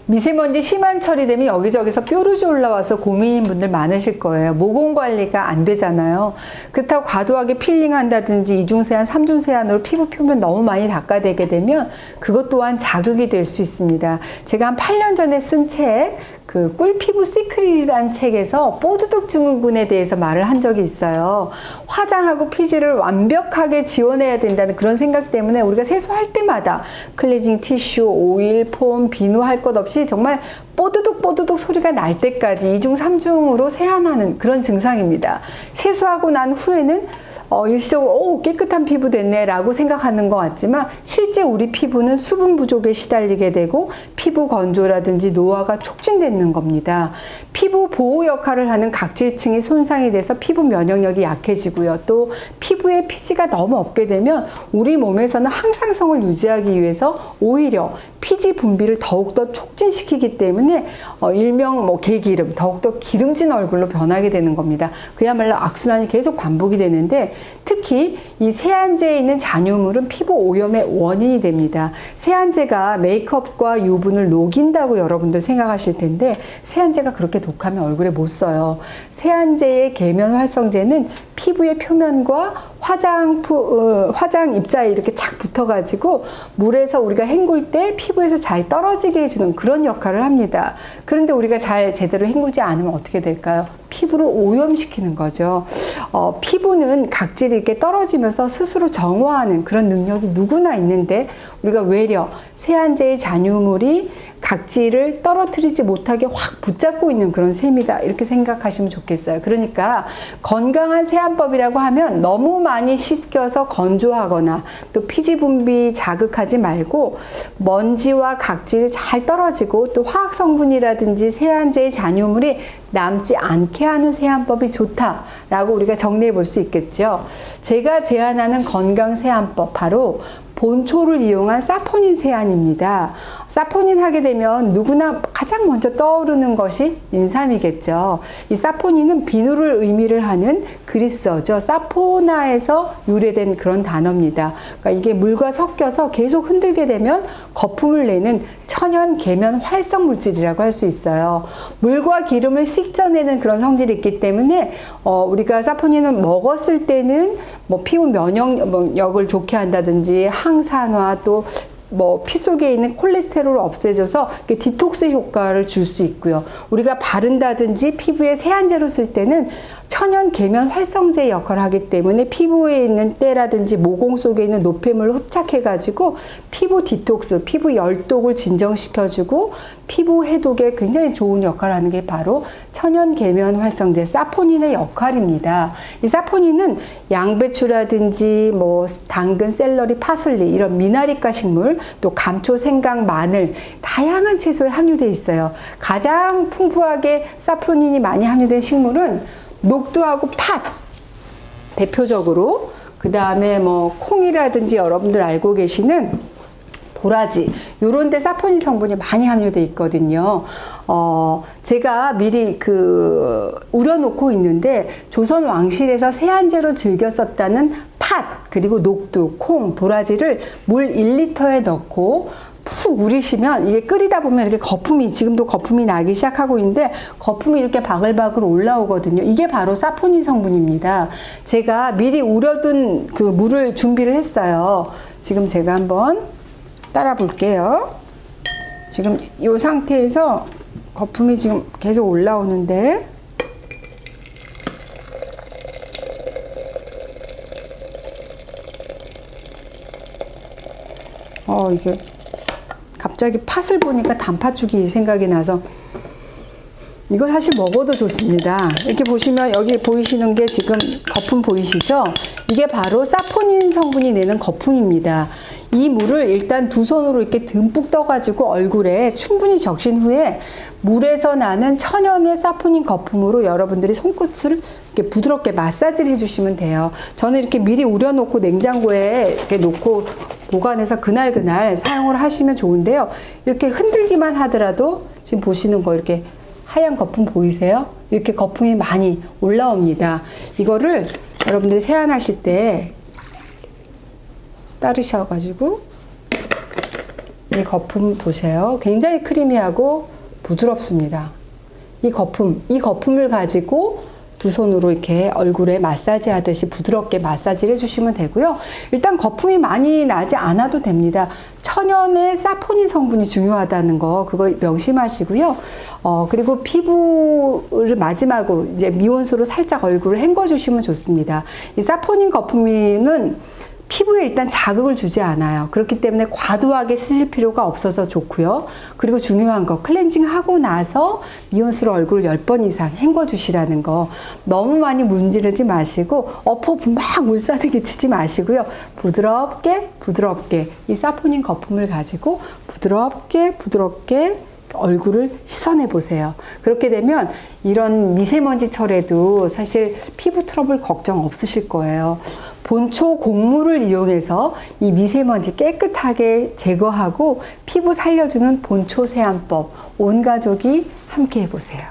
미세먼지 심한 철이 되면 여기저기서 뾰루지 올라와서 고민인 분들 많으실 거예요. 모공 관리가 안 되잖아요. 그렇다고 과도하게 필링한다든지 이중세안, 삼중세안으로 피부 표면 너무 많이 닦아대게 되면 그것 또한 자극이 될 수 있습니다. 제가 한 8년 전에 쓴 책, 그 꿀피부 시크릿이라는 책에서 뽀드득 증후군에 대해서 말을 한 적이 있어요. 화장하고 피지를 완벽하게 지원해야 된다는 그런 생각 때문에 우리가 세수할 때마다 클렌징 티슈, 오일, 폼, 비누 할 것 없이 정말 뽀드득 뽀드득 소리가 날 때까지 2중, 3중으로 세안하는 그런 증상입니다. 세수하고 난 후에는 일시적으로 깨끗한 피부 됐네 라고 생각하는 것 같지만 실제 우리 피부는 수분 부족에 시달리게 되고 피부 건조라든지 노화가 촉진되는 겁니다. 피부 보호 역할을 하는 각질층이 손상이 돼서 피부 면역력이 약해지고요. 또 피부에 피지가 너무 없게 되면 우리 몸에서는 항상성을 유지하기 위해서 오히려 피지 분비를 더욱더 촉진시키기 때문에 일명 개기름, 더욱더 기름진 얼굴로 변하게 되는 겁니다. 그야말로 악순환이 계속 반복이 되는데 특히 이 세안제에 있는 잔유물은 피부 오염의 원인이 됩니다. 세안제가 메이크업과 유분을 녹인다고 여러분들 생각하실 텐데 세안제가 그렇게 독하면 얼굴에 못 써요. 세안제의 계면 활성제는 피부의 표면과 화장 입자에 이렇게 착 붙어가지고 물에서 우리가 헹굴 때 피부에서 잘 떨어지게 해주는 그런 역할을 합니다. 그런데 우리가 잘 제대로 헹구지 않으면 어떻게 될까요? 피부를 오염시키는 거죠. 피부는 각질이 이렇게 떨어지면서 스스로 정화하는 그런 능력이 누구나 있는데 우리가 외려 세안제의 잔유물이 각질을 떨어뜨리지 못하게 확 붙잡고 있는 그런 셈이다 이렇게 생각하시면 좋겠어요. 그러니까 건강한 세안법이라고 하면 너무 많이 씻겨서 건조하거나 또 피지 분비 자극하지 말고 먼지와 각질이 잘 떨어지고 또 화학 성분이라든지 세안제의 잔유물이 남지 않게 하는 세안법이 좋다라고 우리가 정리해 볼 수 있겠죠. 제가 제안하는 건강 세안법 바로 본초를 이용한 사포닌 세안입니다. 사포닌 하게 되면 누구나 가장 먼저 떠오르는 것이 인삼이겠죠. 이 사포닌은 비누를 의미를 하는 그리스어죠. 사포나에서 유래된 그런 단어입니다. 그러니까 이게 물과 섞여서 계속 흔들게 되면 거품을 내는 천연 계면 활성 물질이라고 할 수 있어요. 물과 기름을 식혀내는 그런 성질이 있기 때문에 우리가 사포닌을 먹었을 때는 피부 면역력을 좋게 한다든지 항산화 또 피 속에 있는 콜레스테롤을 없애줘서 디톡스 효과를 줄 수 있고요. 우리가 바른다든지 피부에 세안제로 쓸 때는 천연 계면 활성제 역할을 하기 때문에 피부에 있는 때라든지 모공 속에 있는 노폐물을 흡착해가지고 피부 디톡스, 피부 열독을 진정시켜주고 피부 해독에 굉장히 좋은 역할을 하는 게 바로 천연 계면 활성제 사포닌의 역할입니다. 이 사포닌은 양배추라든지 당근, 샐러리, 파슬리 이런 미나리과 식물 또 감초, 생강, 마늘 다양한 채소에 함유되어 있어요. 가장 풍부하게 사포닌이 많이 함유된 식물은 녹두하고 팥 대표적으로 그 다음에 콩이라든지 여러분들 알고 계시는 도라지 요런 데 사포닌 성분이 많이 함유되어 있거든요. 제가 미리 우려놓고 있는데 조선 왕실에서 세안제로 즐겨 썼다는 팥 그리고 녹두, 콩, 도라지를 물 1리터에 넣고 푹 우리시면 이게 끓이다 보면 이렇게 지금도 거품이 나기 시작하고 있는데 거품이 이렇게 바글바글 올라오거든요. 이게 바로 사포닌 성분입니다. 제가 미리 우려둔 그 물을 준비를 했어요. 지금 제가 한번 따라 볼게요. 지금 이 상태에서 거품이 지금 계속 올라오는데 이게 갑자기 팥을 보니까 단팥죽이 생각이 나서 이거 사실 먹어도 좋습니다. 이렇게 보시면 여기 보이시는 게 지금 거품 보이시죠? 이게 바로 사포닌 성분이 내는 거품입니다. 이 물을 일단 두 손으로 이렇게 듬뿍 떠가지고 얼굴에 충분히 적신 후에 물에서 나는 천연의 사포닌 거품으로 여러분들이 손끝을 이렇게 부드럽게 마사지를 해주시면 돼요. 저는 이렇게 미리 우려놓고 냉장고에 이렇게 놓고 보관해서 그날 사용을 하시면 좋은데요. 이렇게 흔들기만 하더라도 지금 보시는 거 이렇게 하얀 거품 보이세요? 이렇게 거품이 많이 올라옵니다. 이거를 여러분들이 세안하실 때 따르셔가지고 이 거품 보세요. 굉장히 크리미하고 부드럽습니다. 이 거품을 가지고 두 손으로 이렇게 얼굴에 마사지 하듯이 부드럽게 마사지를 해주시면 되고요. 일단 거품이 많이 나지 않아도 됩니다. 천연의 사포닌 성분이 중요하다는 거 그거 명심하시고요. 그리고 피부를 마지막으로 이제 미온수로 살짝 얼굴을 헹궈 주시면 좋습니다. 이 사포닌 거품은 피부에 일단 자극을 주지 않아요. 그렇기 때문에 과도하게 쓰실 필요가 없어서 좋고요. 그리고 중요한 거 클렌징 하고 나서 미온수로 얼굴을 10번 이상 헹궈 주시라는 거. 너무 많이 문지르지 마시고 막 물싸대기 치지 마시고요. 부드럽게 이 사포닌 거품을 가지고 부드럽게 얼굴을 씻어내 보세요. 그렇게 되면 이런 미세먼지 철에도 사실 피부 트러블 걱정 없으실 거예요. 본초 곡물을 이용해서 이 미세먼지 깨끗하게 제거하고 피부 살려주는 본초 세안법 온 가족이 함께 해보세요.